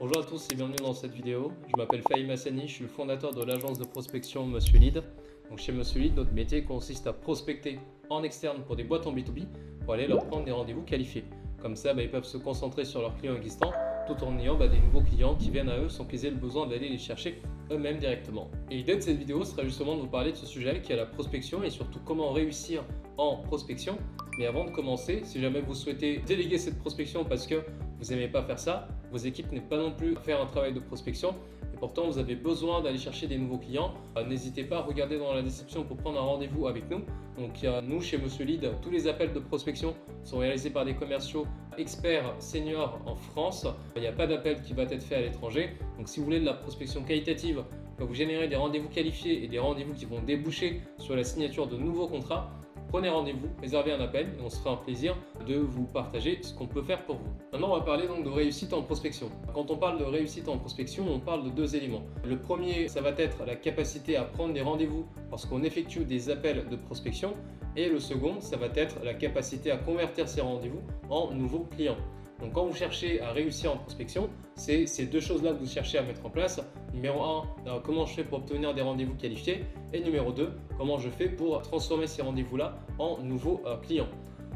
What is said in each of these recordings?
Bonjour à tous et bienvenue dans cette vidéo. Je m'appelle Fahim Hassani, je suis le fondateur de l'agence de prospection Monsieur Lead. Donc chez Monsieur Lead, notre métier consiste à prospecter en externe pour des boîtes en B2B pour aller leur prendre des rendez-vous qualifiés. Comme ça, ils peuvent se concentrer sur leurs clients existants tout en ayant des nouveaux clients qui viennent à eux sans qu'ils aient le besoin d'aller les chercher eux-mêmes directement. Et l'idée de cette vidéo sera justement de vous parler de ce sujet qui est la prospection et surtout comment réussir en prospection. Mais avant de commencer, si jamais vous souhaitez déléguer cette prospection parce que vous n'aimez pas faire ça, vos équipes n'aiment pas non plus faire un travail de prospection et pourtant vous avez besoin d'aller chercher des nouveaux clients, n'hésitez pas à regarder dans la description pour prendre un rendez-vous avec nous. Donc nous chez Monsieur Lead, tous les appels de prospection sont réalisés par des commerciaux experts seniors en France. Il n'y a pas d'appel qui va être fait à l'étranger. Donc si vous voulez de la prospection qualitative, qui va vous générer des rendez-vous qualifiés et des rendez-vous qui vont déboucher sur la signature de nouveaux contrats, prenez rendez-vous, réservez un appel et on se fera un plaisir de vous partager ce qu'on peut faire pour vous. Maintenant, on va parler donc de réussite en prospection. Quand on parle de réussite en prospection, on parle de deux éléments. Le premier, ça va être la capacité à prendre des rendez-vous lorsqu'on effectue des appels de prospection. Et le second, ça va être la capacité à convertir ces rendez-vous en nouveaux clients. Donc quand vous cherchez à réussir en prospection, c'est ces deux choses-là que vous cherchez à mettre en place. Numéro 1, comment je fais pour obtenir des rendez-vous qualifiés. Et numéro 2, comment je fais pour transformer ces rendez-vous-là en nouveaux clients.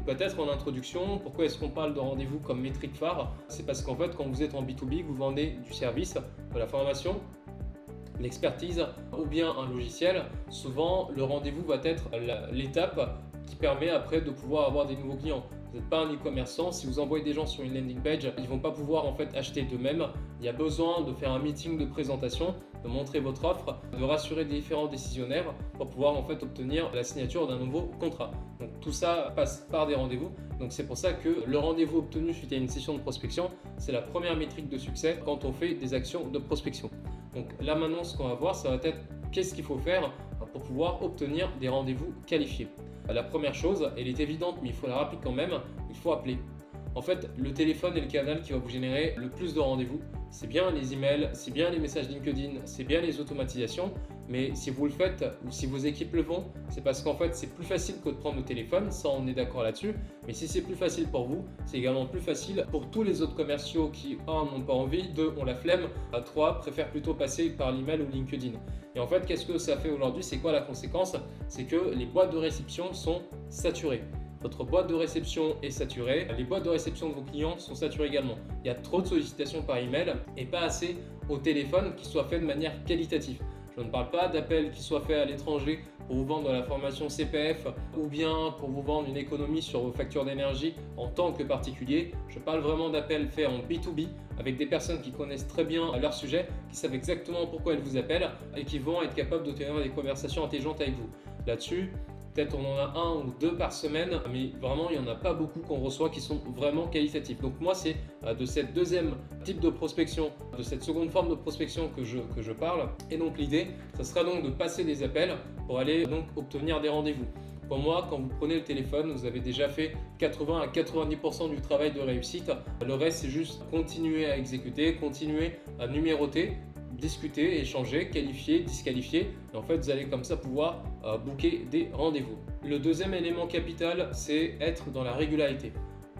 Peut-être en introduction, pourquoi est-ce qu'on parle de rendez-vous comme métrique phare? C'est parce qu'en fait, quand vous êtes en B2B, vous vendez du service, de la formation, l'expertise ou bien un logiciel. Souvent, le rendez-vous va être l'étape qui permet après de pouvoir avoir des nouveaux clients. Vous n'êtes pas un e-commerçant, si vous envoyez des gens sur une landing page, ils ne vont pas pouvoir acheter d'eux-mêmes. Il y a besoin de faire un meeting de présentation, de montrer votre offre, de rassurer les différents décisionnaires pour pouvoir obtenir la signature d'un nouveau contrat. Donc tout ça passe par des rendez-vous. Donc c'est pour ça que le rendez-vous obtenu suite à une session de prospection, c'est la première métrique de succès quand on fait des actions de prospection. Donc là maintenant, ce qu'on va voir, ça va être qu'est-ce qu'il faut faire pour pouvoir obtenir des rendez-vous qualifiés. La première chose, elle est évidente, mais il faut la rappeler quand même, il faut appeler. En fait, le téléphone est le canal qui va vous générer le plus de rendez-vous. C'est bien les emails, c'est bien les messages LinkedIn, c'est bien les automatisations, mais si vous le faites ou si vos équipes le font, c'est parce qu'en fait c'est plus facile que de prendre le téléphone, ça on est d'accord là-dessus, mais si c'est plus facile pour vous, c'est également plus facile pour tous les autres commerciaux qui, 1, n'ont pas envie, 2, ont la flemme, 3, préfèrent plutôt passer par l'email ou LinkedIn. Et en fait, qu'est-ce que ça fait aujourd'hui? C'est quoi la conséquence? C'est que les boîtes de réception sont saturées. Votre boîte de réception est saturée, les boîtes de réception de vos clients sont saturées également. Il y a trop de sollicitations par email et pas assez au téléphone qui soient faits de manière qualitative. Je ne parle pas d'appels qui soient faits à l'étranger pour vous vendre de la formation CPF ou bien pour vous vendre une économie sur vos factures d'énergie en tant que particulier. Je parle vraiment d'appels faits en B2B avec des personnes qui connaissent très bien leur sujet, qui savent exactement pourquoi elles vous appellent et qui vont être capables de tenir des conversations intelligentes avec vous. Là-dessus, peut-être on en a 1 ou 2 par semaine, mais vraiment il n'y en a pas beaucoup qu'on reçoit qui sont vraiment qualitatifs. Donc moi c'est de cette deuxième type de prospection, de cette seconde forme de prospection que je parle. Et donc l'idée, ça sera donc de passer des appels pour aller donc obtenir des rendez-vous. Pour moi, quand vous prenez le téléphone, vous avez déjà fait 80 à 90% du travail de réussite. Le reste, c'est juste continuer à exécuter, continuer à numéroter, discuter, échanger, qualifier, disqualifier. Et en fait, vous allez comme ça pouvoir booker des rendez-vous. Le deuxième élément capital, c'est être dans la régularité.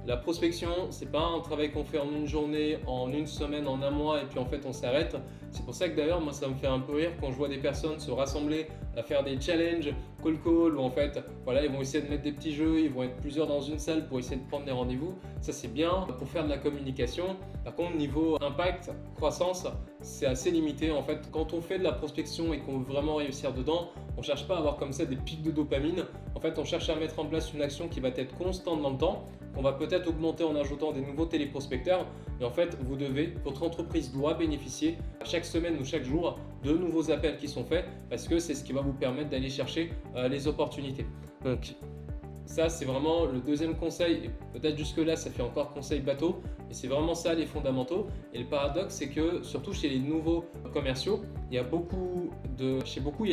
La prospection, c'est pas un travail qu'on fait en une journée, en une semaine, en un mois et puis en fait on s'arrête. C'est pour ça que d'ailleurs moi ça me fait un peu rire quand je vois des personnes se rassembler à faire des challenges, call où en fait voilà, ils vont essayer de mettre des petits jeux, ils vont être plusieurs dans une salle pour essayer de prendre des rendez-vous. Ça c'est bien pour faire de la communication. Par contre niveau impact, croissance, c'est assez limité en fait. Quand on fait de la prospection et qu'on veut vraiment réussir dedans, on cherche pas à avoir comme ça des pics de dopamine. En fait on cherche à mettre en place une action qui va être constante dans le temps, qu'on va peut-être augmenter en ajoutant des nouveaux téléprospecteurs. Et en fait, votre entreprise doit bénéficier chaque semaine ou chaque jour de nouveaux appels qui sont faits parce que c'est ce qui va vous permettre d'aller chercher les opportunités. Donc, ça, c'est vraiment le deuxième conseil. Et peut-être jusque-là, ça fait encore conseil bateau, mais c'est vraiment ça les fondamentaux. Et le paradoxe, c'est que surtout chez les nouveaux commerciaux, il y a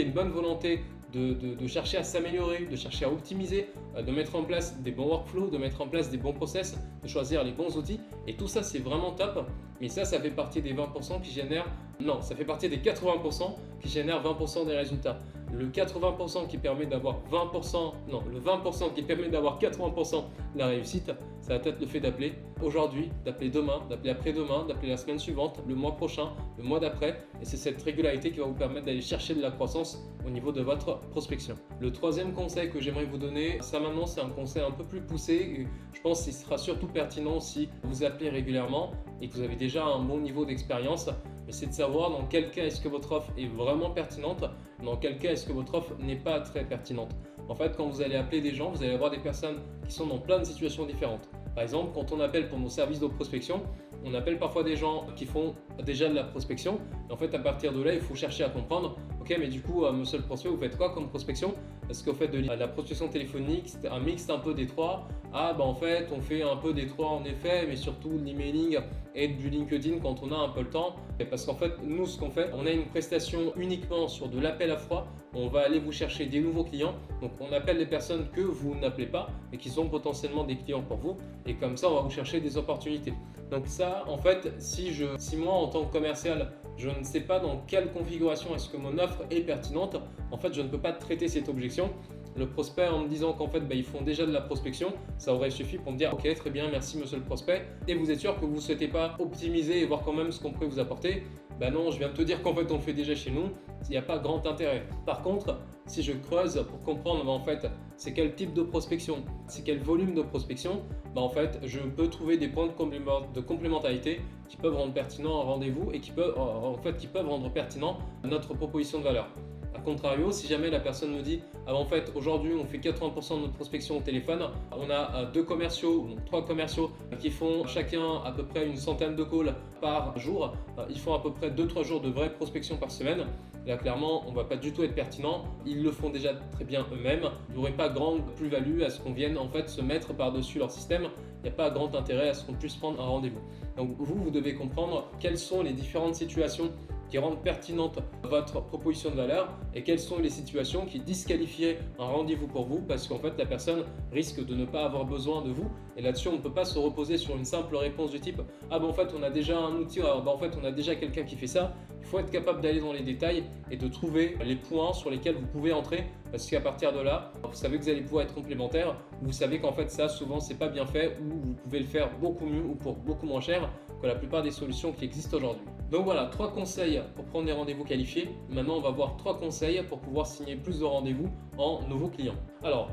une bonne volonté de chercher à s'améliorer, de chercher à optimiser, de mettre en place des bons workflows, de mettre en place des bons process, de choisir les bons outils. Et tout ça, c'est vraiment top. Mais ça fait partie des 20% qui génèrent... Non, ça fait partie des 80% qui génèrent 20% des résultats. Le 80% qui permet d'avoir 20%... Non, le 20% qui permet d'avoir 80% de la réussite, ça va être le fait d'appeler aujourd'hui, d'appeler demain, d'appeler après-demain, d'appeler la semaine suivante, le mois prochain, le mois d'après. Et c'est cette régularité qui va vous permettre d'aller chercher de la croissance au niveau de votre prospection. Le troisième conseil que j'aimerais vous donner, ça maintenant c'est un conseil un peu plus poussé. Et je pense qu'il sera surtout pertinent si vous appelez régulièrement et que vous avez déjà un bon niveau d'expérience. Mais c'est de savoir dans quel cas est-ce que votre offre est vraiment pertinente, dans quel cas est-ce que votre offre n'est pas très pertinente. En fait, quand vous allez appeler des gens, vous allez avoir des personnes qui sont dans plein de situations différentes. Par exemple, quand on appelle pour nos services de prospection, on appelle parfois des gens qui font déjà de la prospection. Et en fait, à partir de là, il faut chercher à comprendre, ok, mais du coup, monsieur le prospect, vous faites quoi comme prospection? Est-ce que vous faites de la prospection téléphonique, c'est un mix un peu des trois? Ah, bah en fait, on fait un peu des trois en effet, mais surtout de l'emailing et du LinkedIn quand on a un peu le temps. Et parce qu'en fait, nous, ce qu'on fait, on a une prestation uniquement sur de l'appel à froid. On va aller vous chercher des nouveaux clients. Donc, on appelle les personnes que vous n'appelez pas et qui sont potentiellement des clients pour vous. Et comme ça, on va vous chercher des opportunités. Donc ça, en fait, si moi, en tant que commercial, je ne sais pas dans quelle configuration est-ce que mon offre est pertinente, en fait, je ne peux pas traiter cette objection. Le prospect, en me disant qu'en fait, ils font déjà de la prospection, ça aurait suffi pour me dire « Ok, très bien, merci monsieur le prospect. » Et vous êtes sûr que vous ne souhaitez pas optimiser et voir quand même ce qu'on pourrait vous apporter? Non, je viens de te dire qu'en fait, on le fait déjà chez nous. Il n'y a pas grand intérêt. Par contre, si je creuse pour comprendre en fait, c'est quel type de prospection, c'est quel volume de prospection, en fait, je peux trouver des points de complémentarité qui peuvent rendre pertinent un rendez-vous et qui peuvent rendre pertinent notre proposition de valeur. A contrario, si jamais la personne me dit en fait aujourd'hui on fait 80% de notre prospection au téléphone, on a 2 commerciaux, donc 3 commerciaux qui font chacun à peu près une centaine de calls par jour, ils font à peu près 2-3 jours de vraie prospection par semaine. Là clairement on ne va pas du tout être pertinent, ils le font déjà très bien eux-mêmes, il n'y aurait pas grande plus-value à ce qu'on vienne en fait se mettre par-dessus leur système, il n'y a pas grand intérêt à ce qu'on puisse prendre un rendez-vous. Donc vous devez comprendre quelles sont les différentes situations qui rendent pertinente votre proposition de valeur et quelles sont les situations qui disqualifieraient un rendez-vous pour vous parce qu'en fait la personne risque de ne pas avoir besoin de vous et là-dessus on ne peut pas se reposer sur une simple réponse du type ah en fait on a déjà un outil, en fait on a déjà quelqu'un qui fait ça. Il faut être capable d'aller dans les détails et de trouver les points sur lesquels vous pouvez entrer parce qu'à partir de là vous savez que vous allez pouvoir être complémentaire, vous savez qu'en fait ça souvent c'est pas bien fait ou vous pouvez le faire beaucoup mieux ou pour beaucoup moins cher que la plupart des solutions qui existent aujourd'hui. Donc voilà, 3 conseils pour prendre des rendez-vous qualifiés. Maintenant, on va voir 3 conseils pour pouvoir signer plus de rendez-vous en nouveaux clients. Alors,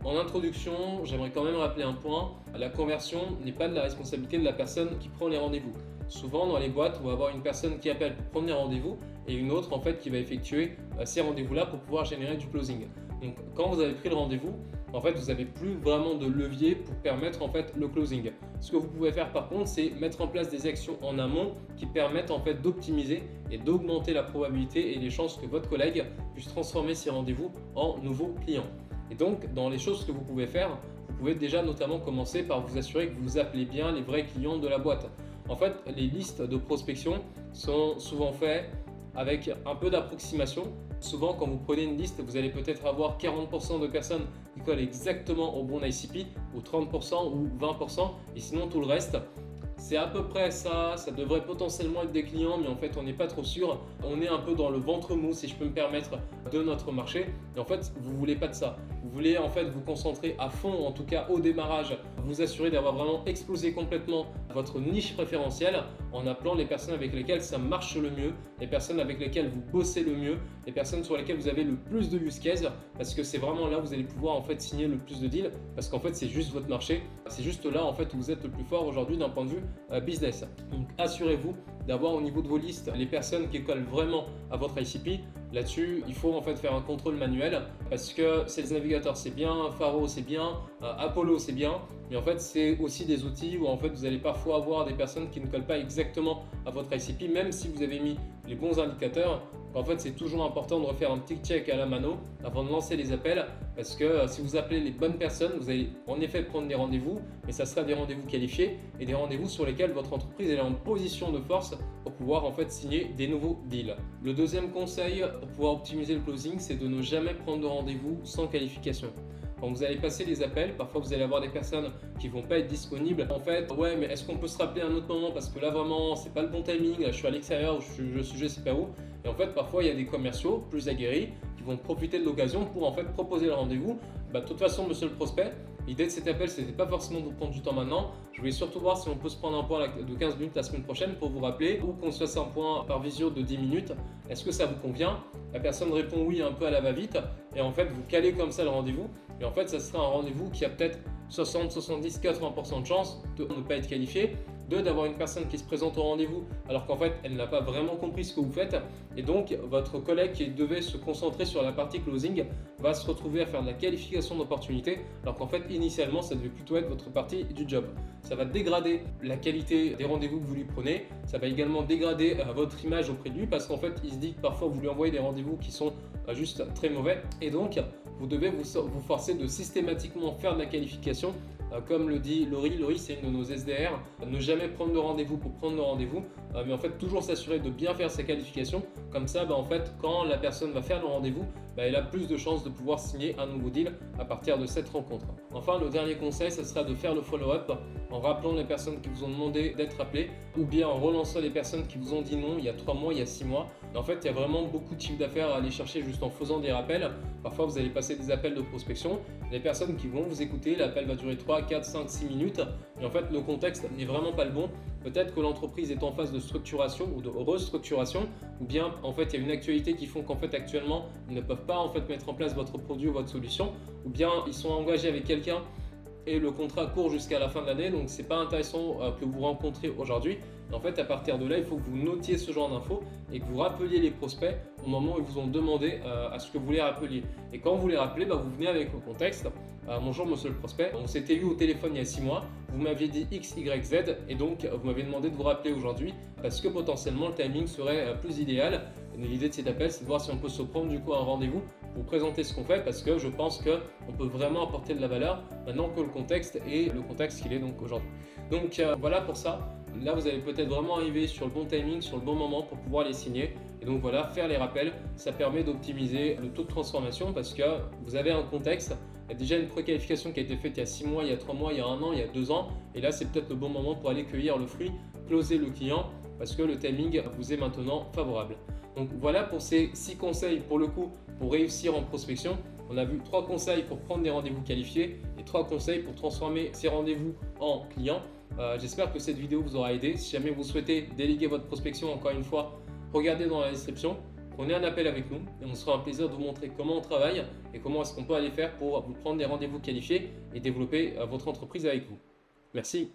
en introduction, j'aimerais quand même rappeler un point. La conversion n'est pas de la responsabilité de la personne qui prend les rendez-vous. Souvent, dans les boîtes, on va avoir une personne qui appelle pour prendre les rendez-vous et une autre en fait qui va effectuer ces rendez-vous-là pour pouvoir générer du closing. Donc, quand vous avez pris le rendez-vous, en fait, vous n'avez plus vraiment de levier pour permettre en fait le closing. Ce que vous pouvez faire par contre, c'est mettre en place des actions en amont qui permettent en fait d'optimiser et d'augmenter la probabilité et les chances que votre collègue puisse transformer ces rendez-vous en nouveaux clients. Et donc, dans les choses que vous pouvez faire, vous pouvez déjà notamment commencer par vous assurer que vous appelez bien les vrais clients de la boîte. En fait, les listes de prospection sont souvent faites avec un peu d'approximation. Souvent, quand vous prenez une liste, vous allez peut-être avoir 40% de personnes qui collent exactement au bon ICP, ou 30% ou 20%, et sinon tout le reste, c'est à peu près ça, ça devrait potentiellement être des clients, mais en fait on n'est pas trop sûr. On est un peu dans le ventre mou, si je peux me permettre, de notre marché. Et en fait, vous ne voulez pas de ça. Vous voulez en fait vous concentrer à fond, en tout cas au démarrage, vous assurer d'avoir vraiment explosé complètement votre niche préférentielle en appelant les personnes avec lesquelles ça marche le mieux, les personnes avec lesquelles vous bossez le mieux, les personnes sur lesquelles vous avez le plus de use case, parce que c'est vraiment là où vous allez pouvoir en fait signer le plus de deals, parce qu'en fait c'est juste votre marché, c'est juste là en fait où vous êtes le plus fort aujourd'hui d'un point de vue business. Donc assurez-vous d'avoir au niveau de vos listes les personnes qui collent vraiment à votre ICP. Là-dessus, il faut en fait faire un contrôle manuel parce que Sales Navigator c'est bien, Faro c'est bien, Apollo c'est bien, mais en fait c'est aussi des outils où en fait vous allez parfois avoir des personnes qui ne collent pas exactement à votre ICP, même si vous avez mis les bons indicateurs. En fait, c'est toujours important de refaire un petit check à la mano avant de lancer les appels parce que si vous appelez les bonnes personnes, vous allez en effet prendre des rendez-vous, mais ça sera des rendez-vous qualifiés et des rendez-vous sur lesquels votre entreprise est en position de force pour pouvoir en fait signer des nouveaux deals. Le deuxième conseil pour pouvoir optimiser le closing, c'est de ne jamais prendre de rendez-vous sans qualification. Quand vous allez passer les appels, parfois vous allez avoir des personnes qui vont pas être disponibles. En fait, ouais, mais est-ce qu'on peut se rappeler à un autre moment parce que là vraiment c'est pas le bon timing, là, je suis à l'extérieur ou je sais pas où. Et en fait, parfois il y a des commerciaux plus aguerris qui vont profiter de l'occasion pour en fait proposer le rendez-vous. De toute façon, monsieur le prospect, L'idée de cet appel, c'était pas forcément de vous prendre du temps maintenant. Je voulais surtout voir si on peut se prendre un point de 15 minutes la semaine prochaine pour vous rappeler, ou qu'on se fasse un point par visio de 10 minutes. Est-ce que ça vous convient? La personne répond oui un peu à la va-vite, et en fait vous calez comme ça le rendez-vous, et en fait ça sera un rendez-vous qui a peut-être 60, 70, 80% de chance de ne pas être qualifié. D'avoir une personne qui se présente au rendez-vous alors qu'en fait elle n'a pas vraiment compris ce que vous faites, et donc votre collègue qui devait se concentrer sur la partie closing va se retrouver à faire de la qualification d'opportunité alors qu'en fait initialement ça devait plutôt être votre partie du job. Ça va dégrader la qualité des rendez-vous que vous lui prenez, ça va également dégrader votre image auprès de lui parce qu'en fait il se dit que parfois vous lui envoyez des rendez-vous qui sont juste très mauvais, et donc vous devez vous forcer de systématiquement faire de la qualification. Comme le dit Laurie, c'est une de nos SDR, ne jamais prendre de rendez-vous pour prendre de rendez-vous, mais en fait toujours s'assurer de bien faire sa qualification. Comme ça, en fait, quand la personne va faire le rendez-vous, elle a plus de chances de pouvoir signer un nouveau deal à partir de cette rencontre. Enfin, le dernier conseil, ce sera de faire le follow-up en rappelant les personnes qui vous ont demandé d'être appelées, ou bien en relançant les personnes qui vous ont dit non il y a 3 mois, il y a 6 mois. Et en fait, il y a vraiment beaucoup de chiffre d'affaires à aller chercher juste en faisant des rappels. Parfois, vous allez passer des appels de prospection. Les personnes qui vont vous écouter, l'appel va durer 3, 4, 5, 6 minutes. Et en fait, le contexte n'est vraiment pas le bon. Peut-être que l'entreprise est en phase de structuration ou de restructuration, ou bien en fait il y a une actualité qui font qu'en fait actuellement ils ne peuvent pas en fait mettre en place votre produit ou votre solution, ou bien ils sont engagés avec quelqu'un et le contrat court jusqu'à la fin de l'année, donc c'est pas intéressant que vous rencontrez aujourd'hui. En fait, à partir de là, il faut que vous notiez ce genre d'infos et que vous rappeliez les prospects au moment où ils vous ont demandé à ce que vous les rappeliez. Et quand vous les rappelez, vous venez avec le contexte. Bonjour monsieur le prospect, on s'était eu au téléphone il y a 6 mois, vous m'aviez dit X, Y, Z, et donc vous m'avez demandé de vous rappeler aujourd'hui parce que potentiellement le timing serait plus idéal. L'idée de cet appel, c'est de voir si on peut se prendre du coup un rendez-vous pour présenter ce qu'on fait, parce que je pense qu'on peut vraiment apporter de la valeur maintenant que le contexte est le contexte qu'il est donc aujourd'hui. Donc voilà pour ça. Là, vous allez peut-être vraiment arriver sur le bon timing, sur le bon moment pour pouvoir les signer. Et donc voilà, faire les rappels, ça permet d'optimiser le taux de transformation parce que vous avez un contexte. Il y a déjà une préqualification qui a été faite il y a 6 mois, il y a 3 mois, il y a 1 an, il y a 2 ans. Et là, c'est peut-être le bon moment pour aller cueillir le fruit, closer le client parce que le timing vous est maintenant favorable. Donc voilà pour ces 6 conseils pour le coup pour réussir en prospection. On a vu 3 conseils pour prendre des rendez-vous qualifiés et 3 conseils pour transformer ces rendez-vous en clients. J'espère que cette vidéo vous aura aidé. Si jamais vous souhaitez déléguer votre prospection, encore une fois, regardez dans la description. Prenez un appel avec nous et on sera un plaisir de vous montrer comment on travaille et comment est-ce qu'on peut aller faire pour vous prendre des rendez-vous qualifiés et développer votre entreprise avec vous. Merci.